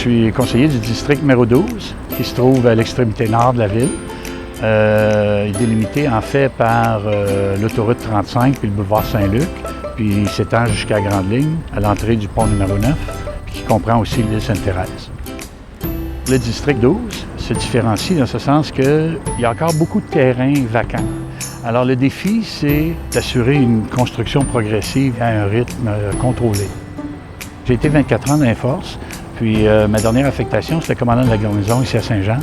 suis conseiller du district numéro 12, qui se trouve à l'extrémité nord de la ville. Il est délimité en fait par l'autoroute 35 puis le boulevard Saint-Luc, puis il s'étend jusqu'à Grande-Ligne, à l'entrée du pont numéro 9, puis qui comprend aussi l'île Sainte-Thérèse. Le district 12 se différencie dans ce sens qu'il y a encore beaucoup de terrains vacants. Alors le défi, c'est d'assurer une construction progressive à un rythme contrôlé. J'ai été 24 ans dans les forces, puis ma dernière affectation, c'était commandant de la garnison ici à Saint-Jean,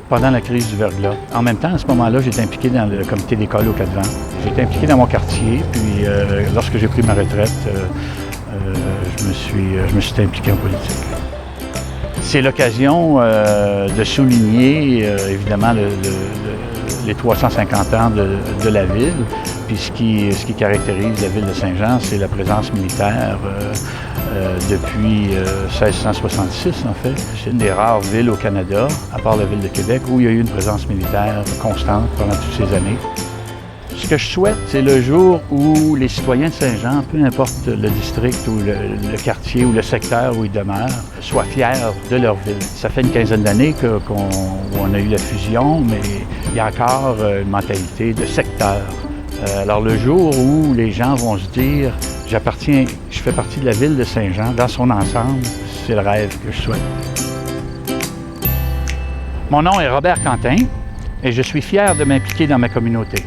pendant la crise du verglas. En même temps, à ce moment-là, j'étais impliqué dans le comité d'école au Quatre-Vents. J'étais impliqué dans mon quartier, puis lorsque j'ai pris ma retraite, je me suis impliqué en politique. C'est l'occasion de souligner, évidemment, les 350 ans de la ville. Puis ce qui caractérise la ville de Saint-Jean, c'est la présence militaire depuis 1666, en fait. C'est une des rares villes au Canada, à part la ville de Québec, où il y a eu une présence militaire constante pendant toutes ces années. Ce que je souhaite, c'est le jour où les citoyens de Saint-Jean, peu importe le district ou le quartier ou le secteur où ils demeurent, soient fiers de leur ville. Ça fait une quinzaine d'années qu'on a eu la fusion, mais il y a encore une mentalité de secteur. Alors le jour où les gens vont se dire « je fais partie de la ville de Saint-Jean dans son ensemble », c'est le rêve que je souhaite. Mon nom est Robert Quentin et je suis fier de m'impliquer dans ma communauté.